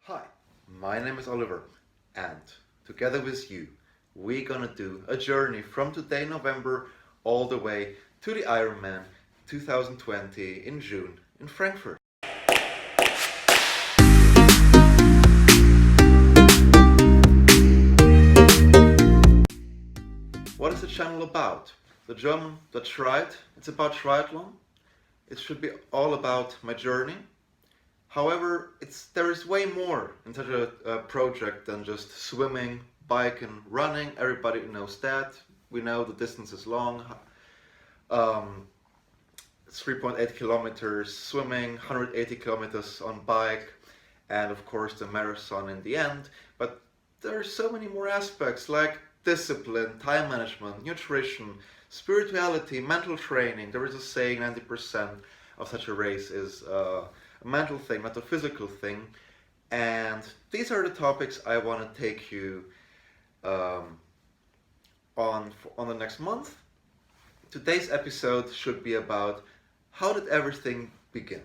Hi, my name is Oliver, and together with you, we're gonna do a journey from today, November, all the way to the Ironman 2020 in June in Frankfurt. What is the channel about? The German, that's right, it's about triathlon. It should be all about my journey. However, there is way more in such a project than just swimming, biking, running. Everybody knows that. We know the distance is long. Um, 3.8 kilometers swimming, 180 kilometers on bike, and of course the marathon in the end. But there are so many more aspects like discipline, time management, nutrition, spirituality, mental training. There is a saying 90% of such a race is a mental thing, not a physical thing. And these are the topics I want to take you um, on the next month. Today's episode should be about how did everything begin.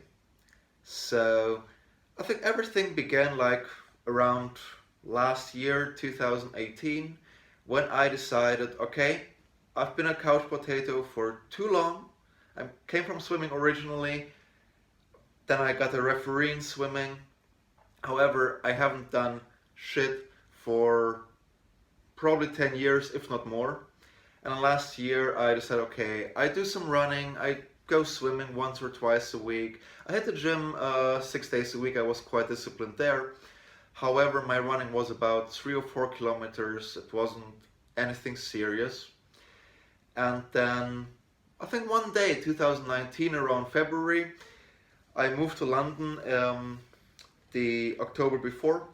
So I think everything began like around last year, 2018, when I decided, okay, I've been a couch potato for too long. I came from swimming originally, then I got a referee in swimming. However, I haven't done shit for probably 10 years, if not more. And last year I decided, okay, I do some running, I go swimming once or twice a week. I hit the gym 6 days a week, I was quite disciplined there. However, my running was about 3 or 4 kilometers, it wasn't anything serious. And then, I think one day, 2019, around February, I moved to London the October before.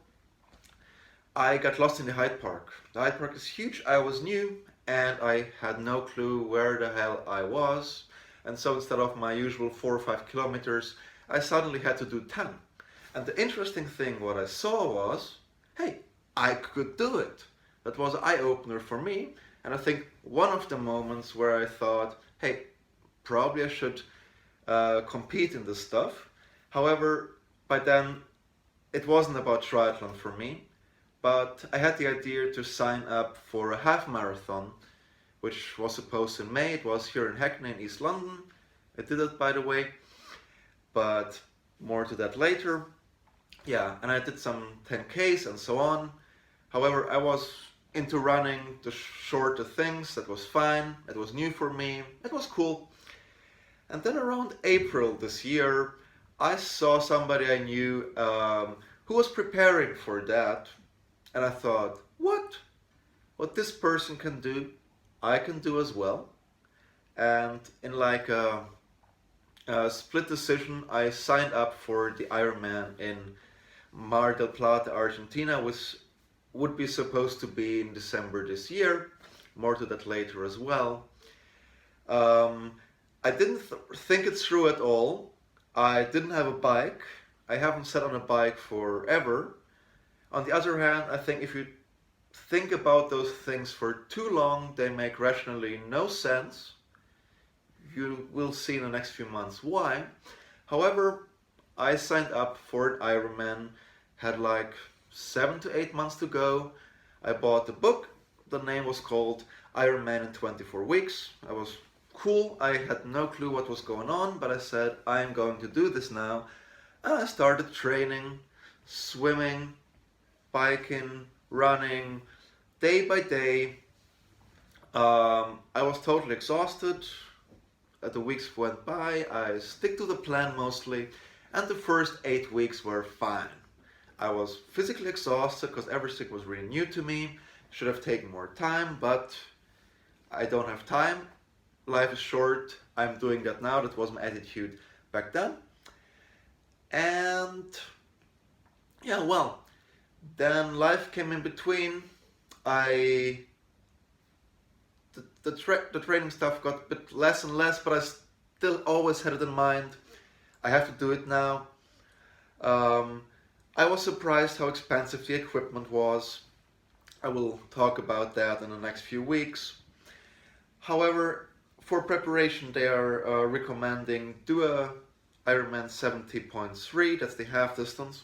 I got lost in the Hyde Park. The Hyde Park is huge, I was new, and I had no clue where the hell I was. And so instead of my usual 4 or 5 kilometers, I suddenly had to do 10. And the interesting thing what I saw was, hey, I could do it. That was an eye-opener for me. And I think one of the moments where I thought, hey, probably I should compete in this stuff. However, by then it wasn't about triathlon for me. But I had the idea to sign up for a half marathon, which was supposed in May. It was here in Hackney in East London. I did it, by the way, but more to that later. Yeah, and I did some 10Ks and so on. However, I was into running the shorter things. That was fine. It was new for me. It was cool. And then around April this year, I saw somebody I knew who was preparing for that. And I thought, what this person can do, I can do as well. And in like a split decision, I signed up for the Ironman in Mar del Plata, Argentina, which would be supposed to be in December this year. More to that later as well. I didn't think it through at all. I didn't have a bike. I haven't sat on a bike forever. On the other hand, I think if you think about those things for too long, they make rationally no sense. You will see in the next few months why. However, I signed up for an Ironman, had like 7 to 8 months to go. I bought the book. The name was called Ironman in 24 Weeks. I was cool. I had no clue what was going on, but I said, I'm going to do this now. And I started training, swimming, biking, running, day by day. I was totally exhausted. The weeks went by. I stick to the plan mostly, and the first 8 weeks were fine. I was physically exhausted because everything was really new to me. Should have taken more time, but I don't have time. Life is short. I'm doing that now. That was my attitude back then. And yeah, well, then life came in between. The training stuff got a bit less and less, but I still always had it in mind. I have to do it now. I was surprised how expensive the equipment was. I will talk about that in the next few weeks. However, for preparation, they are recommending do a Ironman 70.3. That's the half distance.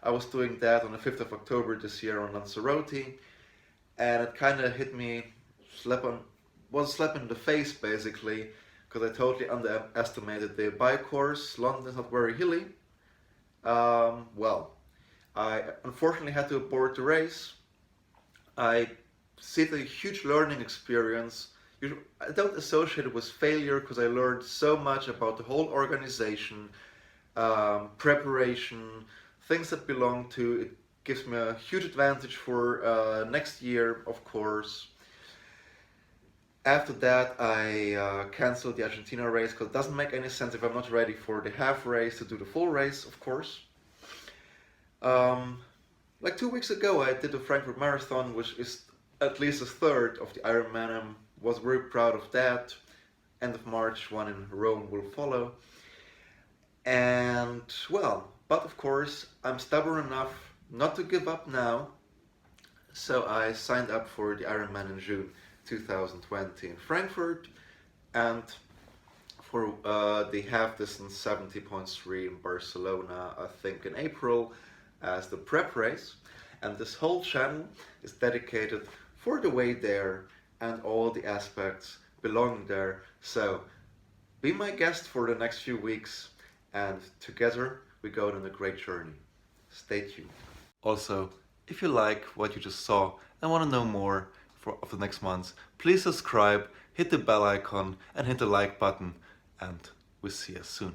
I was doing that on the 5th of October this year on Lanzarote, and it kind of hit me, was a slap in the face basically, because I totally underestimated the bike course. London is not very hilly. Well, I unfortunately had to abort the race. I see it a huge learning experience. I don't associate it with failure because I learned so much about the whole organization, preparation, things that belong to it. Gives me a huge advantage for next year, of course. After that, I canceled the Argentina race because it doesn't make any sense if I'm not ready for the half race to do the full race, of course. Like 2 weeks ago, I did the Frankfurt Marathon, which is at least a third of the Ironman. I was very proud of that. End of March, one in Rome will follow. And well, but of course, I'm stubborn enough not to give up now. So I signed up for the Ironman in June 2020 in Frankfurt, and for the half distance 70.3 in Barcelona, I think in April, as the prep race. And this whole channel is dedicated for the way there and all the aspects belonging there. So be my guest for the next few weeks, and together we go on a great journey. Stay tuned. Also, if you like what you just saw and want to know more of the next months, please subscribe, hit the bell icon and hit the like button, and we'll see you soon.